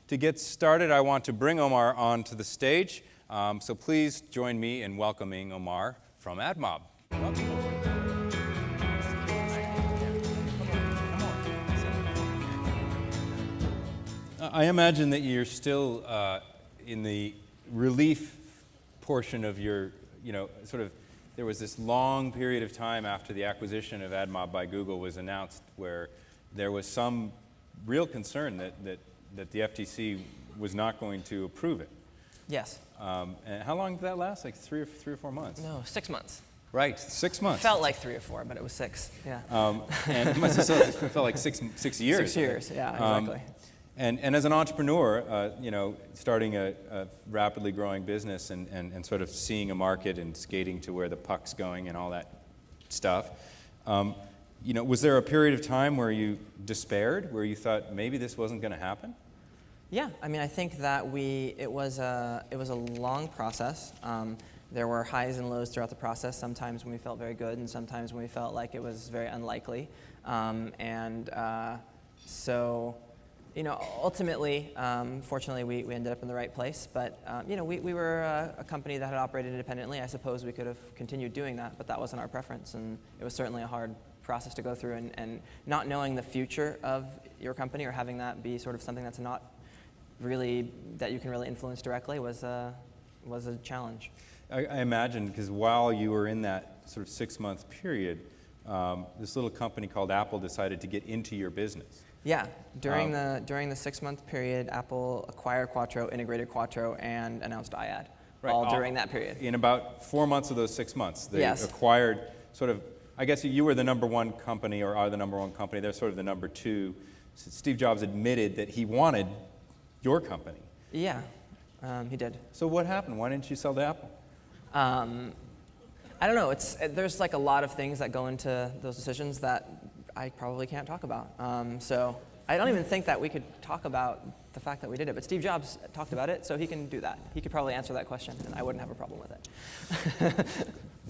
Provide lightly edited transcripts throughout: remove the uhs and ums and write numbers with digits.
To get started, I want to bring Omar onto the stage. So please join me in welcoming Omar from Admob. Welcome. I imagine that you're still in the relief portion of your, there was this long period of time after the acquisition of Admob by Google was announced where there was some real concern that the FTC was not going to approve it. Yes. And how long did that last? Like three or 4 months? No, 6 months. Right, 6 months. Felt like 3 or 4, but it was 6. Yeah. And it must have felt like six years. 6 years. Yeah, exactly. And as an entrepreneur, starting a rapidly growing business and sort of seeing a market and skating to where the puck's going and all that stuff, was there a period of time where you despaired, where you thought maybe this wasn't going to happen? Yeah, I mean, I think that it was a long process. There were highs and lows throughout the process. Sometimes when we felt very good, and sometimes when we felt like it was very unlikely. So, ultimately, fortunately, we ended up in the right place. But we were a company that had operated independently. I suppose we could have continued doing that, but that wasn't our preference, and it was certainly a hard process to go through. And not knowing the future of your company or having that be sort of something that's not really that you can really influence directly was a challenge. I imagine, because while you were in that sort of 6-month period, this little company called Apple decided to get into your business. Yeah, during the 6-month period, Apple acquired Quattro, integrated Quattro, and announced iAd. Right. All during that period. In about 4 months of those 6 months, they yes. acquired sort of. I guess you were the number one company, or are the number one company. They're sort of the number two. Steve Jobs admitted that he wanted your company. Yeah, he did. So what happened? Why didn't you sell to Apple? I don't know. There's like a lot of things that go into those decisions that I probably can't talk about. So I don't even think that we could talk about the fact that we did it. But Steve Jobs talked about it, so he can do that. He could probably answer that question, and I wouldn't have a problem with it.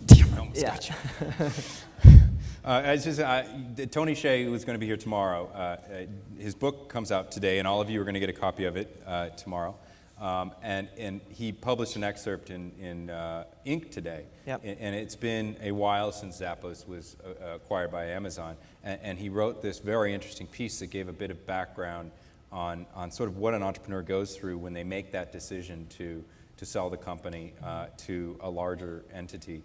Damn, I almost got you. Tony Hsieh, who's going to be here tomorrow, his book comes out today, and all of you are going to get a copy of it tomorrow. And he published an excerpt in Inc. today. Yep. And it's been a while since Zappos was acquired by Amazon. And he wrote this very interesting piece that gave a bit of background on sort of what an entrepreneur goes through when they make that decision to sell the company to a larger entity.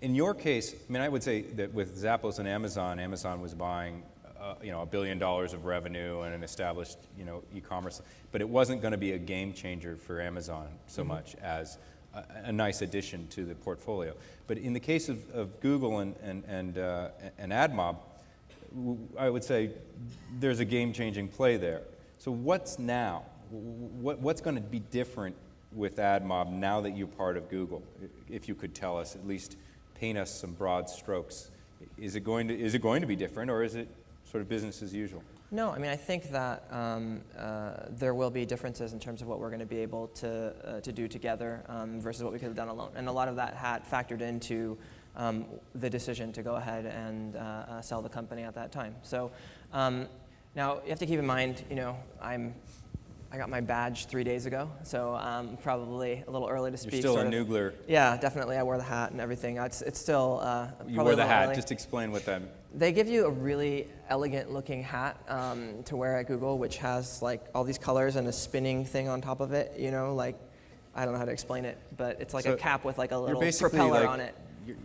In your case, I mean, I would say that with Zappos and Amazon was buying $1 billion of revenue and an established, e-commerce, but it wasn't going to be a game changer for Amazon so much as a nice addition to the portfolio. But in the case of Google and Admob, I would say there's a game-changing play there. So what's now? What's going to be different with Admob now that you're part of Google? If you could tell us, at least paint us some broad strokes. Is it going to be different, or is it sort of business as usual? No, I mean, I think that there will be differences in terms of what we're going to be able to do together versus what we could have done alone. And a lot of that had factored into the decision to go ahead and sell the company at that time. So now you have to keep in mind, I got my badge 3 days ago, so probably a little early to speak. You're still a noogler. Yeah, definitely. I wore the hat and everything. It's still You wore the hat. Early. Just explain what that means. They give you a really elegant-looking hat to wear at Google, which has like all these colors and a spinning thing on top of it. I don't know how to explain it, but it's like a cap with like a little propeller on it.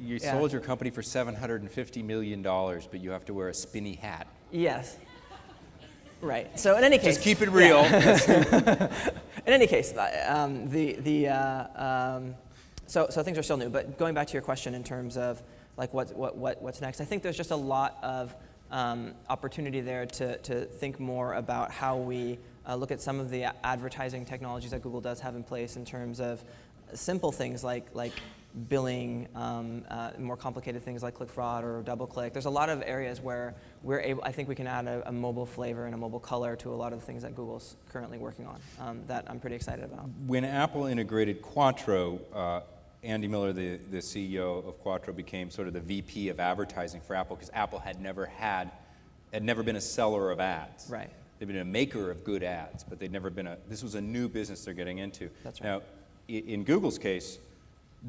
You sold your company for $750 million, but you have to wear a spinny hat. Yes. Right. So in any case, just keep it real. Yeah. In any case, so things are still new. But going back to your question in terms of like what's next, I think there's just a lot of opportunity there to think more about how we look at some of the advertising technologies that Google does have in place in terms of simple things like billing, more complicated things like click fraud or double click. There's a lot of areas where I think we can add a mobile flavor and a mobile color to a lot of the things that Google's currently working on that I'm pretty excited about. When Apple integrated Quattro, Andy Miller, the CEO of Quattro, became sort of the VP of advertising for Apple because Apple had never been a seller of ads. Right. they've been a maker of good ads, but they'd never been this was a new business they're getting into. That's right. Now, in Google's case,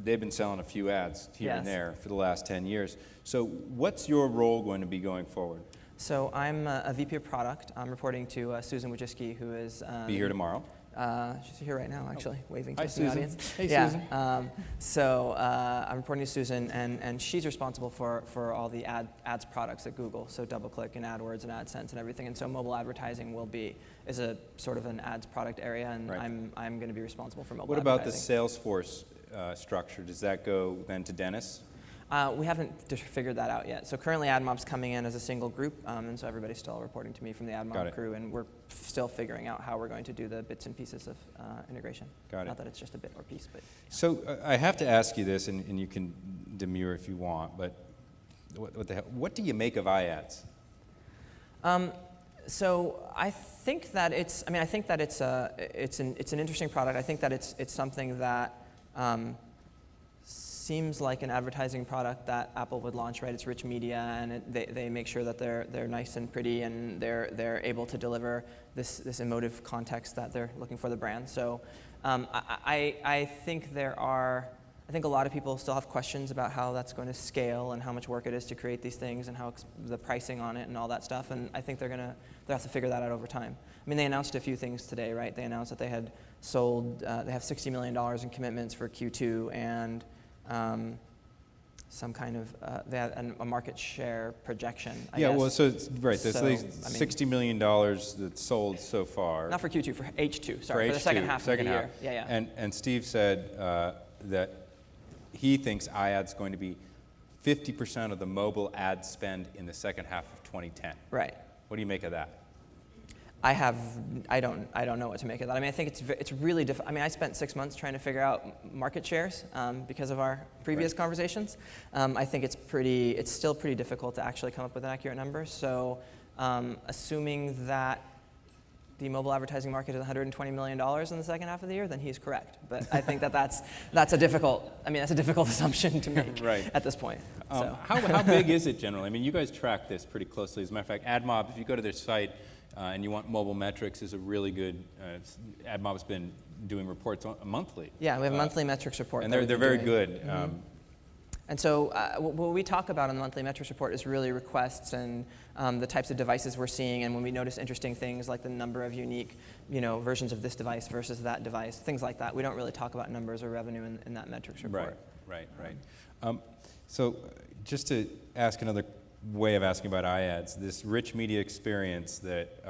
they've been selling a few ads here and Yes. there for the last 10 years. So what's your role going to be going forward? So I'm a VP of product. I'm reporting to Susan Wojcicki, who is Be here tomorrow. she's here right now, actually, waving to Hi, the Susan. audience. Hey, yeah. Susan. So I'm reporting to Susan, and she's responsible for all the ads products at Google. So DoubleClick and AdWords and AdSense and everything. And so mobile advertising is a sort of an ads product area, and Right. I'm going to be responsible for mobile What about the advertising. Salesforce structure? Does that go then to Dennis? We haven't figured that out yet. So currently Admob's coming in as a single group, and so everybody's still reporting to me from the Got Admob it. crew, and we're still figuring out how we're going to do the bits and pieces of integration. Got it. Not that it's just a bit or piece, but So I have to ask you this, and you can demur if you want, but what the hell? What do you make of iAds? So I think that it's. I mean, I think that it's an interesting product. I think that it's something that seems like an advertising product that Apple would launch, right? It's rich media, and they make sure that they're nice and pretty, and they're able to deliver this emotive context that they're looking for the brand. So I think I think a lot of people still have questions about how that's going to scale and how much work it is to create these things and how the pricing on it and all that stuff. And I think they'll have to figure that out over time. I mean, they announced a few things today, right? They announced that they had sold, they have $60 million in commitments for Q2 and some kind of, they had a market share projection, I guess. Well, so it's, right, there's So, I mean- $60 million that's sold so far. Not for Q2, for H2, sorry, for the H2, second half of the half. year. Yeah. And Steve said that he thinks iAd's going to be 50% of the mobile ad spend in the second half of 2010. Right. What do you make of that? I don't know what to make of that. I mean, I think it's really difficult. I mean, I spent 6 months trying to figure out market shares because of our previous conversations. I think it's still pretty difficult to actually come up with an accurate number. So assuming that the mobile advertising market is $120 million in the second half of the year, then he's correct. But I think that's a difficult assumption to make at this point. So. How big is it generally? I mean, you guys track this pretty closely. As a matter of fact, Admob, if you go to their site and you want mobile metrics, is a really good, Admob's been doing reports monthly. Yeah, we have a monthly metrics report. And they're very good. Mm-hmm. And so what we talk about in the monthly metrics report is really requests and the types of devices we're seeing, and when we notice interesting things like the number of unique versions of this device versus that device, things like that. We don't really talk about numbers or revenue in that metrics report. Right. So just to ask another way of asking about iAds, this rich media experience that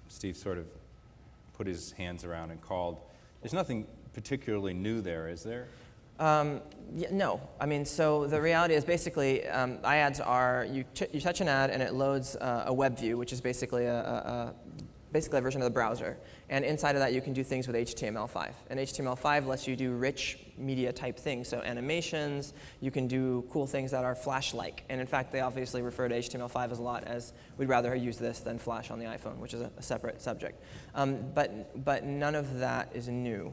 Steve sort of put his hands around and called, there's nothing particularly new there, is there? No. I mean, so the reality is basically iAds are, you touch an ad and it loads a web view, which is basically a version of the browser. And inside of that, you can do things with HTML5. And HTML5 lets you do rich media type things. So animations, you can do cool things that are Flash-like. And in fact, they obviously refer to HTML5 as a lot as we'd rather use this than Flash on the iPhone, which is a separate subject. But none of that is new.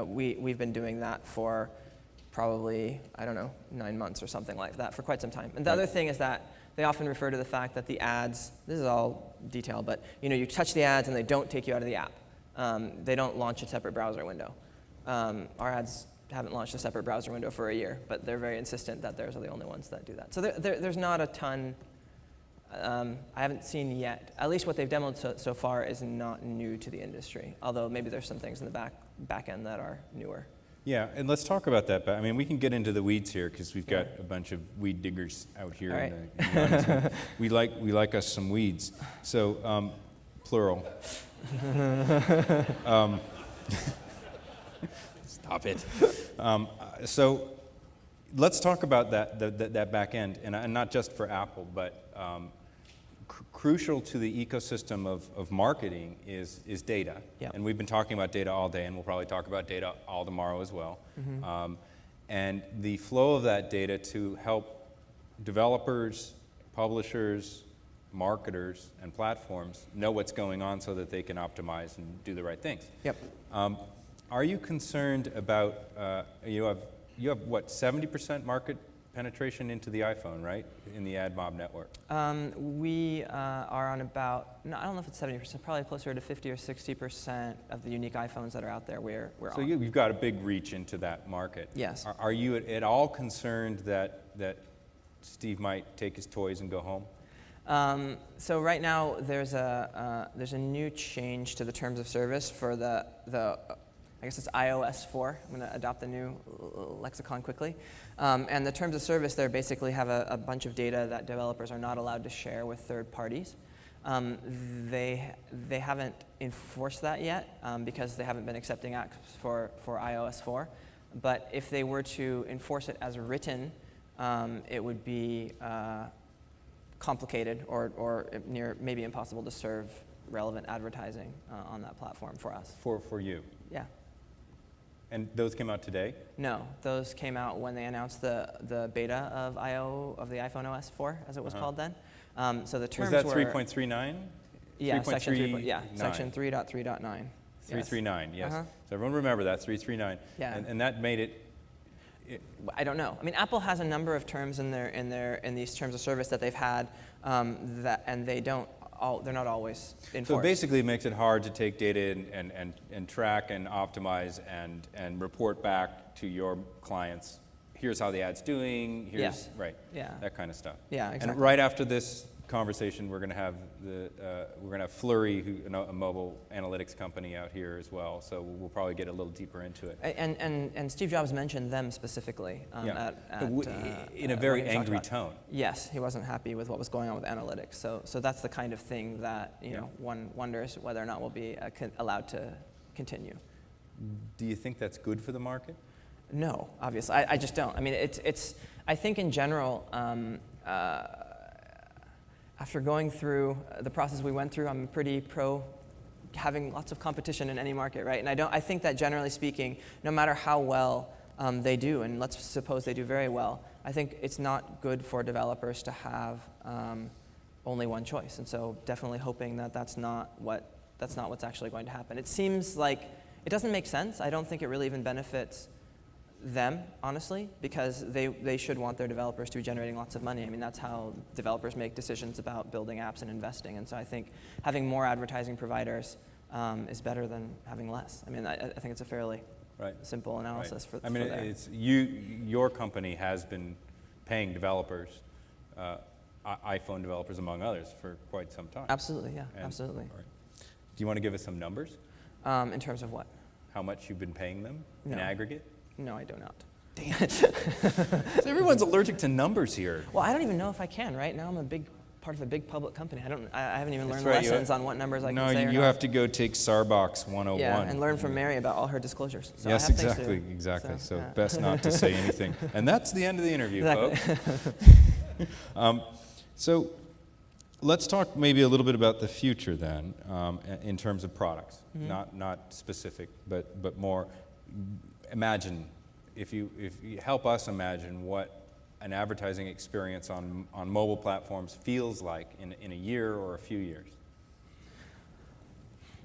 We've been doing that for probably, 9 months or something like that for quite some time. And the other thing is that they often refer to the fact that the ads, this is all detail, but you touch the ads and they don't take you out of the app. They don't launch a separate browser window. Our ads haven't launched a separate browser window for a year, but they're very insistent that theirs are the only ones that do that. So there's not a ton, I haven't seen yet, at least what they've demoed so far is not new to the industry, although maybe there's some things in the back end that are newer. Yeah, and let's talk about that. But I mean, we can get into the weeds here because we've got a bunch of weed diggers out here. All right. In the audience. we like us some weeds. So, plural. Stop it. So, let's talk about that back end, and not just for Apple, but crucial to the ecosystem of marketing is data. Yep. And we've been talking about data all day, and we'll probably talk about data all tomorrow as well. Mm-hmm. And the flow of that data to help developers, publishers, marketers, and platforms know what's going on so that they can optimize and do the right things. Yep. Are you concerned about, you have what, 70% market penetration into the iPhone, right? In the Admob network. We are on about, no, I don't know if it's 70%, probably closer to 50 or 60% of the unique iPhones that are out there we're So on. you've got a big reach into that market. Yes. Are you at all concerned that Steve might take his toys and go home? So right now there's a new change to the terms of service for the I guess it's iOS 4. I'm going to adopt the new lexicon quickly. And the terms of service there basically have a bunch of data that developers are not allowed to share with third parties. They haven't enforced that yet because they haven't been accepting apps for iOS 4. But if they were to enforce it as written, it would be complicated or near maybe impossible to serve relevant advertising on that platform for us. For you? Yeah. And those came out today? No, those came out when they announced the beta of the iPhone OS 4, as it was called then. So the terms was that were 3.39? Yeah, section 3. Yeah, 3.39. section 3.3.9. 339, yes. Uh-huh. So everyone remember that 339. Yeah. And that made it. I don't know. I mean, Apple has a number of terms in these terms of service that they've had and they're not always enforced. So basically, it makes it hard to take data and track and optimize and report back to your clients. Here's how the ad's doing. Here's Yes. right. Yeah. That kind of stuff. Yeah, exactly. And right after this conversation, we're going to have Flurry, a mobile analytics company, out here as well. So we'll probably get a little deeper into it. And Steve Jobs mentioned them specifically in a very when he talked angry about- tone. Yes, he wasn't happy with what was going on with analytics. So that's the kind of thing that one wonders whether or not we'll be allowed to continue. Do you think that's good for the market? No, obviously, I just don't. I mean, it's. I think in general, after going through the process we went through, I'm pretty pro having lots of competition in any market, right? And I think that generally speaking, no matter how well they do, and let's suppose they do very well, I think it's not good for developers to have only one choice. And so definitely hoping that that's not what's actually going to happen. It seems like it doesn't make sense. I don't think it really even benefits them, honestly, because they should want their developers to be generating lots of money. I mean, that's how developers make decisions about building apps and investing. And so I think having more advertising providers is better than having less. I mean, I think it's a fairly simple analysis for I mean, for there. it's your company has been paying developers, iPhone developers among others, for quite some time. Absolutely, yeah, absolutely. Right. Do you want to give us some numbers? In terms of what? How much you've been paying them in No. aggregate? No, I do not. Damn it. So everyone's allergic to numbers here. Well, I don't even know if I can. Right now, I'm a big part of a big public company. I haven't even learned That's right, lessons on what numbers I can No, say or you not. have to go take Sarbox 101. Yeah, and learn from Mary about all her disclosures. So Yes, I have things to do. exactly. So yeah. best not to say anything. And that's the end of the interview, Exactly. folks. So let's talk maybe a little bit about the future then, in terms of products. Mm-hmm. Not specific, but more. Imagine, if you help us imagine what an advertising experience on mobile platforms feels like in a year or a few years.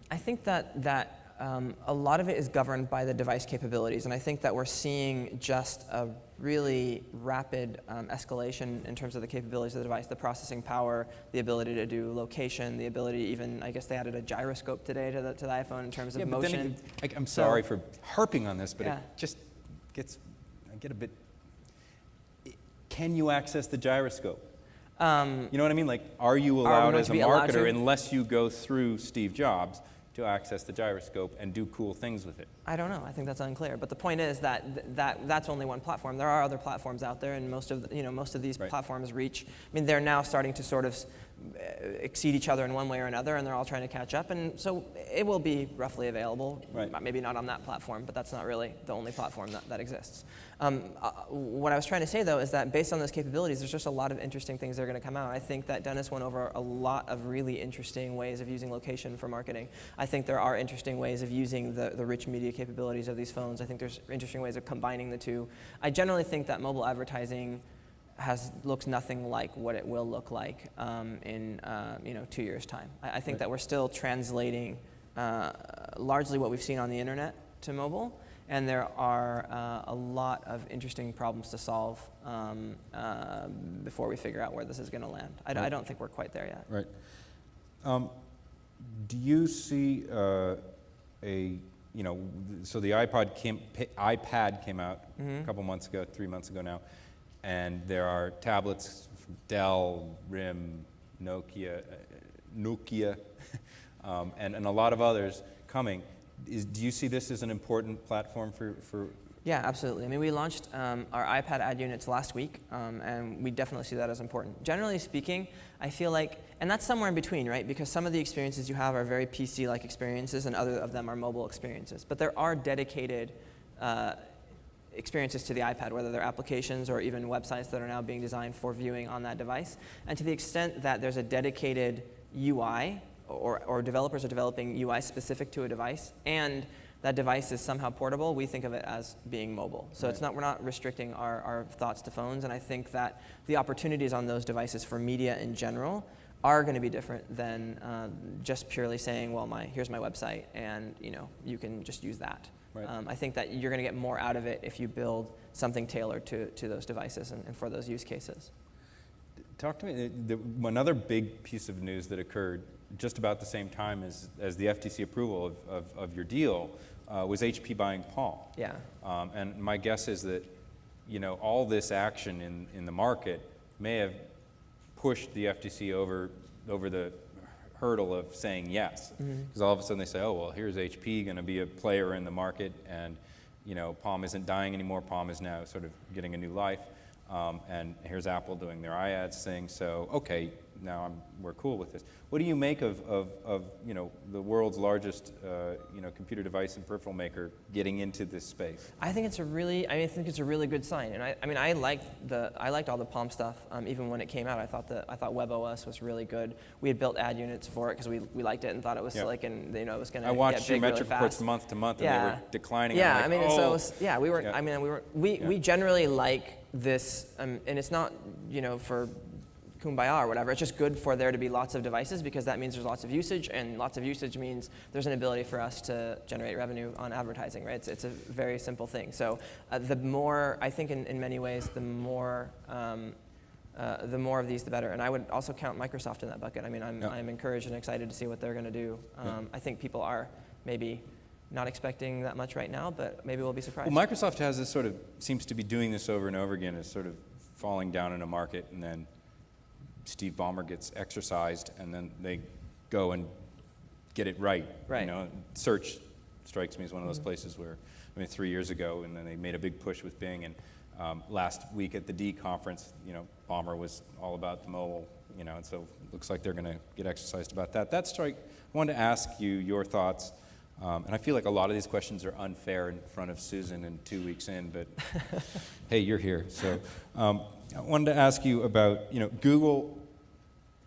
I think that a lot of it is governed by the device capabilities, and I think that we're seeing just a really rapid escalation in terms of the capabilities of the device, the processing power, the ability to do location, the ability even, I guess they added a gyroscope today to the iPhone in terms of motion. I'm sorry for harping on this, but Yeah. it just I get a bit, can you access the gyroscope? You know what I mean? Like, are you allowed going as to a be allowed marketer, to? unless you go through Steve Jobs, to access the gyroscope and do cool things with it? I don't know. I think that's unclear. But the point is that that's only one platform. There are other platforms out there, and most of these platforms reach. I mean, they're now starting to sort of exceed each other in one way or another, and they're all trying to catch up. And so it will be roughly available. Right. Maybe not on that platform, but that's not really the only platform that exists. What I was trying to say, though, is that based on those capabilities, there's just a lot of interesting things that are going to come out. I think that Dennis went over a lot of really interesting ways of using location for marketing. I think there are interesting ways of using the rich media capabilities of these phones. I think there's interesting ways of combining the two. I generally think that mobile advertising looks nothing like what it will look like in 2 years' time. I think that we're still translating largely what we've seen on the internet to mobile, and there are a lot of interesting problems to solve before we figure out where this is going to land. I don't think we're quite there yet. Right. Do you see so the iPad came out a couple months ago, 3 months ago now, and there are tablets from Dell, RIM, Nokia, and a lot of others coming. Do you see this as an important platform for? Yeah, absolutely. I mean, we launched our iPad ad units last week, and we definitely see that as important. Generally speaking, I feel like, and that's somewhere in between, right? Because some of the experiences you have are very PC-like experiences, and other of them are mobile experiences. But there are dedicated experiences to the iPad, whether they're applications or even websites that are now being designed for viewing on that device. And to the extent that there's a dedicated UI, or developers are developing UI specific to a device, and that device is somehow portable, we think of it as being mobile. So we're not restricting our thoughts to phones, and I think that the opportunities on those devices for media in general are going to be different than just purely saying, well, here's my website, and you can just use that. Right. I think that you're going to get more out of it if you build something tailored to those devices and for those use cases. Talk to me, another big piece of news that occurred just about the same time as the FTC approval of your deal was HP buying Palm. Yeah. And my guess is that all this action in the market may have pushed the FTC over the hurdle of saying yes, because all of a sudden they say, oh well, here's HP going to be a player in the market, and Palm isn't dying anymore. Palm is now sort of getting a new life, and here's Apple doing their iAds thing. So okay, now we're cool with this. What do you make of the world's largest computer device and peripheral maker getting into this space? I think it's a really good sign, and I liked all the Palm stuff even when it came out. I thought WebOS was really good. We had built ad units for it because we liked it and thought it was slick, and it was going to. I watched your metric really reports month to month, and they were declining. Yeah, we generally like this, and it's not for kumbaya or whatever. It's just good for there to be lots of devices, because that means there's lots of usage, and lots of usage means there's an ability for us to generate revenue on advertising, right? It's a very simple thing. So the more, I think in many ways, the more of these, the better. And I would also count Microsoft in that bucket. I mean, I'm encouraged and excited to see what they're going to do. I think people are maybe not expecting that much right now, but maybe we'll be surprised. Well, Microsoft has this seems to be doing this over and over again, is sort of falling down in a market, and then Steve Ballmer gets exercised, and then they go and get it right. Right. Search strikes me as one of those places where, 3 years ago, and then they made a big push with Bing, and last week at the D conference, Ballmer was all about the mobile, and so it looks like they're going to get exercised about that. That strike, I wanted to ask you your thoughts, and I feel like a lot of these questions are unfair in front of Susan and 2 weeks in, but hey, you're here, so. I wanted to ask you about, Google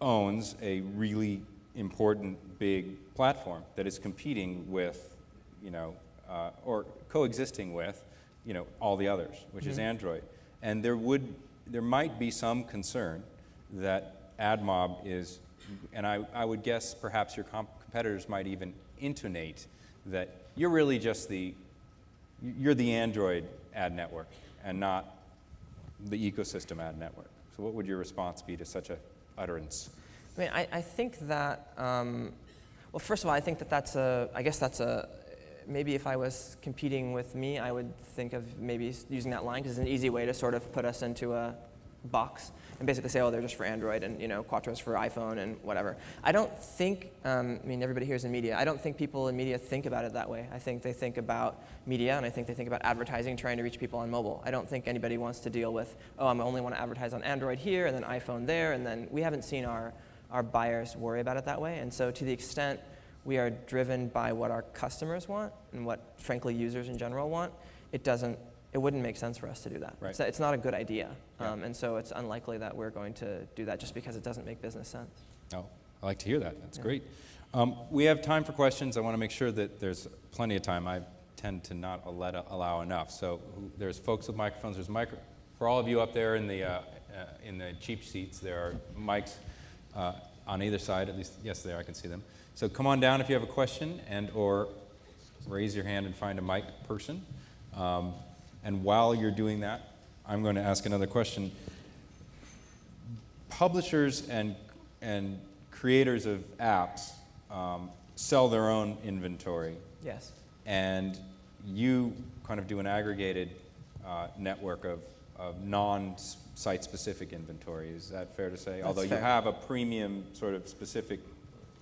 owns a really important big platform that is competing with, or coexisting with, all the others, which is Android. And there might be some concern that Admob is, and I would guess perhaps your competitors might even intonate that you're really just you're the Android ad network and not the ecosystem ad network. So what would your response be to such a utterance? I mean, I think that, well, first of all, I think that maybe if I was competing with me, I would think of maybe using that line, because it's an easy way to sort of put us into a box and basically say, oh, they're just for Android, and Quattro's for iPhone and whatever. I don't think, everybody here is in media. I don't think people in media think about it that way. I think they think about media, and I think they think about advertising, trying to reach people on mobile. I don't think anybody wants to deal with, oh, I only want to advertise on Android here, and then iPhone there, and then we haven't seen our buyers worry about it that way. And so to the extent we are driven by what our customers want and what, frankly, users in general want, it wouldn't make sense for us to do that. Right. It's not a good idea. Yeah. And so it's unlikely that we're going to do that just because it doesn't make business sense. Oh, I like to hear that. That's great. We have time for questions. I want to make sure that there's plenty of time. I tend to not allow enough. So there's folks with microphones. There's for all of you up there in the cheap seats, there are mics on either side. At least, yes, there, I can see them. So come on down if you have a question, or raise your hand and find a mic person. And while you're doing that, I'm going to ask another question. Publishers and creators of apps sell their own inventory. Yes. And you kind of do an aggregated network of non-site specific inventory. Is that fair to say? That's Although fair. you have a premium sort of specific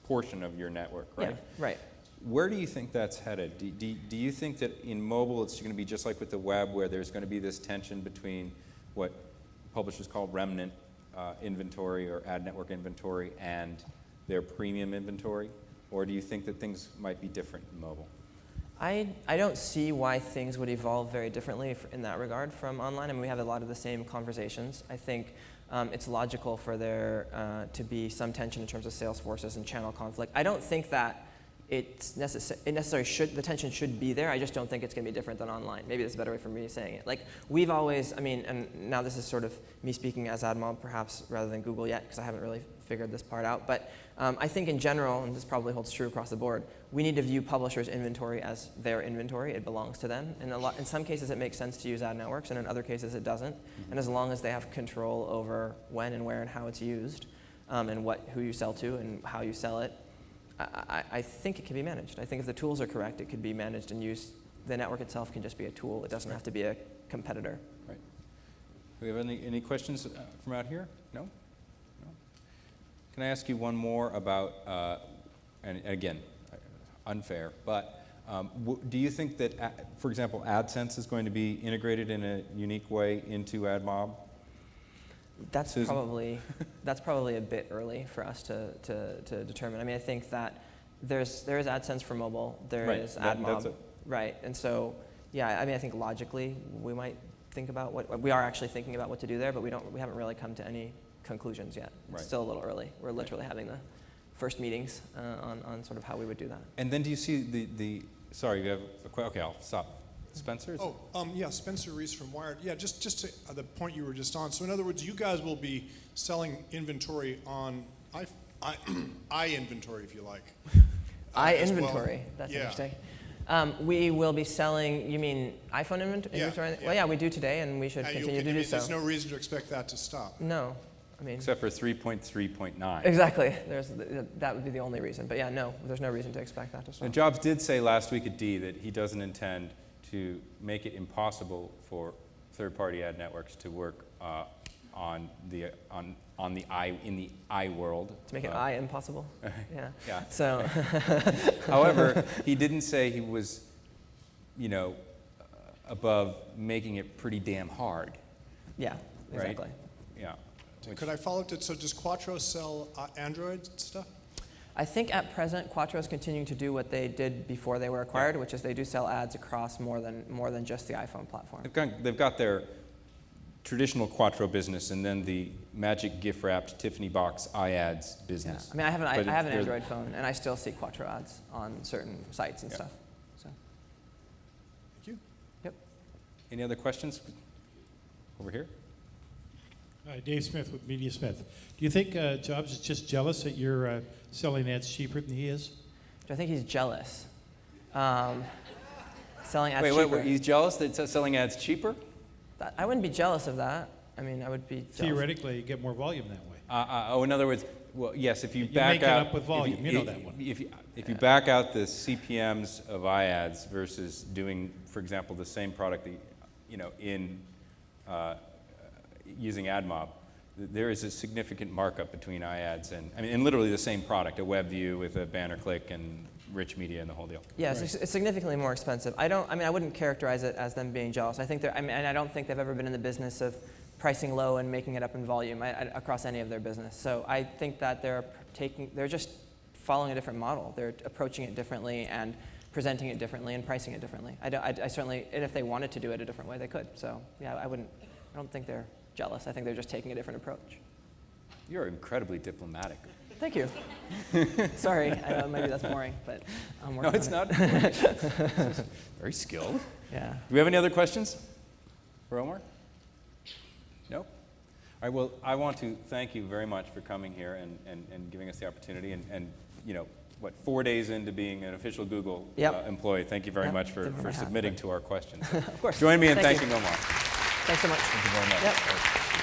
portion of your network, right? Yeah, right. Where do you think that's headed? Do you think that in mobile it's going to be just like with the web, where there's going to be this tension between what publishers call remnant inventory or ad network inventory and their premium inventory? Or do you think that things might be different in mobile? I don't see why things would evolve very differently in that regard from online. I mean, we have a lot of the same conversations. I think it's logical for there to be some tension in terms of sales forces and channel conflict. I don't think that the tension should be there. I just don't think it's going to be different than online. Maybe that's a better way for me saying it. Like, we've always, I mean, and now this is sort of me speaking as Admob perhaps rather than Google yet, because I haven't really figured this part out. But I think in general, and this probably holds true across the board, we need to view publishers' inventory as their inventory. It belongs to them. And in some cases, it makes sense to use ad networks, and in other cases, it doesn't. Mm-hmm. And as long as they have control over when and where and how it's used, and who you sell to and how you sell it, I think it can be managed. I think if the tools are correct, it could be managed and used. The network itself can just be a tool. It doesn't have to be a competitor. Right. Do we have any questions from out here? No? No? Can I ask you one more about, and again, unfair, but do you think that, for example, AdSense is going to be integrated in a unique way into Admob? That's Susan? probably a bit early for us to determine. I mean, I think that there is AdSense for mobile. There is Admob, right? And so, yeah, I mean, I think logically we might think about we are actually thinking about what to do there, but we haven't really come to any conclusions yet. It's still a little early. We're literally having the first meetings on sort of how we would do that. And then do you see sorry, you have okay, I'll stop. Spencer? Yeah, Spencer Reese from Wired. Yeah, just to the point you were just on. So in other words, you guys will be selling inventory on inventory, if you like. Inventory. Well. That's interesting. We will be selling. You mean iPhone inventory? Yeah. Well, yeah, we do today, and we should continue to do so. There's no reason to expect that to stop. No, I mean. Except for 3.3.9. Exactly. That would be the only reason. But yeah, no, there's no reason to expect that to stop. And Jobs did say last week at D that he doesn't intend to make it impossible for third-party ad networks to work in the I world. To make it impossible. Yeah. Yeah. So. However, he didn't say he was, above making it pretty damn hard. Yeah. Exactly. Right? Yeah. Could I follow up to? So does Quattro sell Android stuff? I think at present, Quattro is continuing to do what they did before they were acquired, which is they do sell ads across more than just the iPhone platform. They've got their traditional Quattro business and then the magic gift-wrapped Tiffany box iAds business. Yeah. I mean, I have an Android phone, and I still see Quattro ads on certain sites and stuff. So. Thank you. Yep. Any other questions? Over here. Hi, Dave Smith with Media Smith. Do you think Jobs is just jealous that you're selling ads cheaper than he is? I think he's jealous. Selling ads cheaper. Wait, he's jealous that it's selling ads cheaper? I wouldn't be jealous of that. I mean, I would be jealous. Theoretically, you get more volume that way. In other words, well, yes, if you make back it out... up with volume, you know that one. If you back out the CPMs of iAds versus doing, for example, the same product, using Admob, there is a significant markup between iAds and literally the same product, a web view with a banner click and rich media and the whole deal. Yeah, it's significantly more expensive. I wouldn't characterize it as them being jealous. I think I don't think they've ever been in the business of pricing low and making it up in volume across any of their business. So I think that they're just following a different model. They're approaching it differently and presenting it differently and pricing it differently. I certainly, and if they wanted to do it a different way, they could. So yeah, I don't think they're jealous. I think they're just taking a different approach. You're incredibly diplomatic. Thank you. Sorry, I know maybe that's boring, but I'm working on it. No, it's not. Very skilled. Yeah. Do we have any other questions for Omar? No? All right, well, I want to thank you very much for coming here and giving us the opportunity and what, 4 days into being an official Google Yep. employee. Thank you very Yep. much for, Didn't wear for my hat, submitting but- to our questions. Of course. Join me in Thank you. thanking Omar. Thanks so much. Thank you very much. Yep.